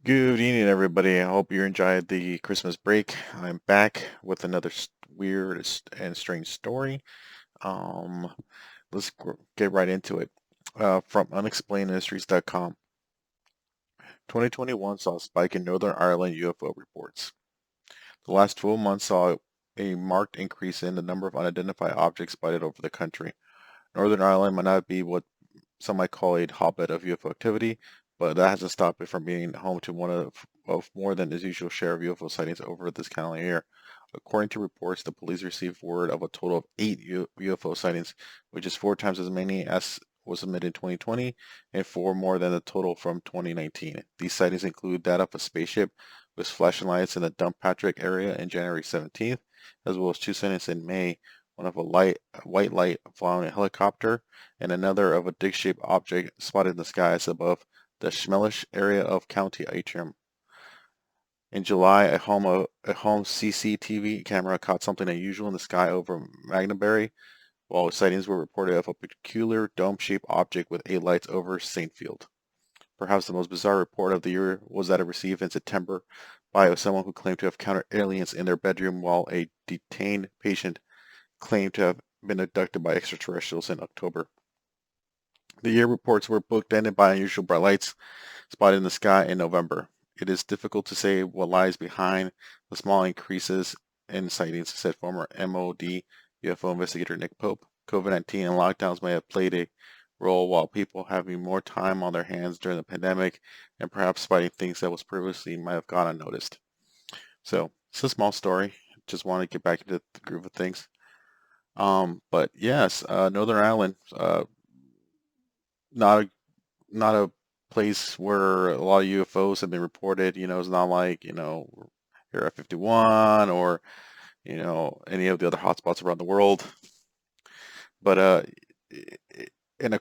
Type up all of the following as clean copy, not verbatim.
Good evening, everybody. I hope you enjoyed the Christmas break. I'm back with another weird and strange story. Um, let's get right into it. From unexplainedmysteries.com. 2021 saw a spike in Northern Ireland UFO reports. The last 12 months saw a marked increase in the number of unidentified objects spotted over the country. Northern Ireland might not be what some might call a hotbed of UFO activity, but that hasn't stopped it from being home to one of more than its usual share of UFO sightings over this calendar year. According to reports, the police received word of a total of 8 UFO sightings, which is 4 times as many as was submitted in 2020 and 4 more than the total from 2019. These sightings include that of a spaceship with flashing lights in the Dumpatrick area in January 17th, as well as 2 sightings in May, one of a white light following a helicopter and another of a disc-shaped object spotted in the skies above the Schmellish area of County Antrim. In July, a home CCTV camera caught something unusual in the sky over Magnaberry, while sightings were reported of a peculiar dome-shaped object with 8 lights over Saintfield. Perhaps the most bizarre report of the year was that it received in September by someone who claimed to have encountered aliens in their bedroom while a detained patient claimed to have been abducted by extraterrestrials in October. The year reports were bookended by unusual bright lights spotted in the sky in November. It is difficult to say what lies behind the small increases in sightings, said former MOD UFO investigator Nick Pope. COVID-19 and lockdowns may have played a role while people having more time on their hands during the pandemic and perhaps spotting things that was previously might have gone unnoticed. So it's a small story. Just want to get back into the groove of things. But yes, Northern Ireland, not a not a place where a lot of UFOs have been reported. It's not like Area 51 or any of the other hotspots around the world. But in a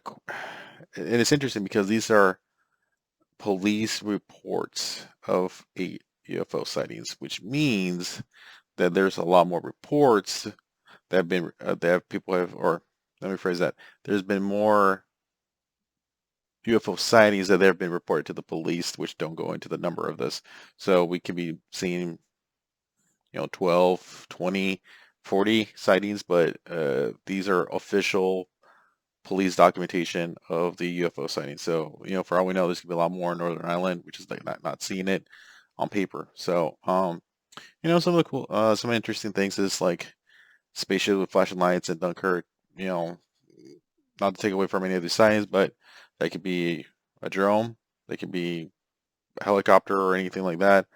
and it's interesting because these are police reports of 8 UFO sightings, which means that there's a lot more reports that have been that people have, or let me phrase that, there's been more UFO sightings that have been reported to the police, which don't go into the number of this. So we could be seeing, 12, 20, 40 sightings, but these are official police documentation of the UFO sightings. So, for all we know, there's gonna be a lot more in Northern Ireland, which is like not seeing it on paper. So, some of the some interesting things is like spaceship with flashing lights in Dunkirk. You know, not to take away from any of these sightings, but that could be a drone, they could be a helicopter or anything like that.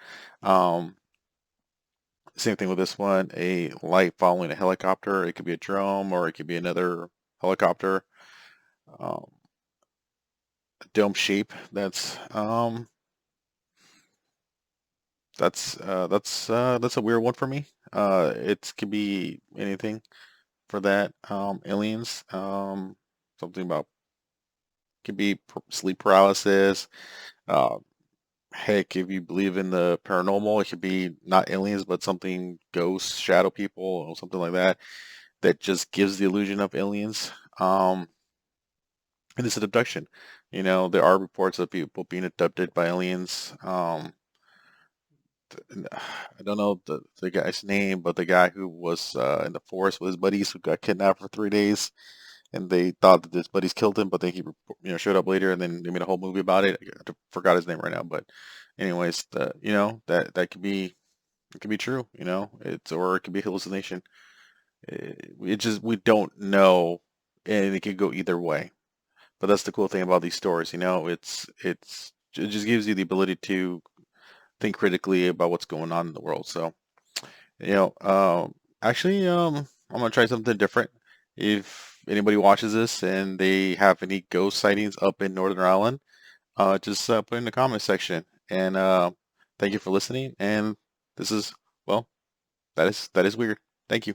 Um, Same thing with this one, a light following a helicopter. It could be a drone or it could be another helicopter. Um, Dome shape. That's a weird one for me. It could be anything for that. Aliens. Something about could be sleep paralysis. Uh, Heck, if you believe in the paranormal, it could be not aliens, but something ghosts, shadow people, or something like that, that just gives the illusion of aliens. And it's an abduction. There are reports of people being abducted by aliens. I don't know the guy's name, but the guy who was in the forest with his buddies who got kidnapped for 3 days, and they thought that his buddies killed him, but then he showed up later, and then they made a whole movie about it. I forgot his name right now, but anyways, that could be, it could be true. Or it could be hallucination. It just, we don't know, and it could go either way. But that's the cool thing about these stories. It just gives you the ability to think critically about what's going on in the world. So, you know, um, actually, I'm gonna try something different. If anybody watches this and they have any ghost sightings up in Northern Ireland, just put in the comment section. And thank you for listening. And this is, well, that is weird. Thank you.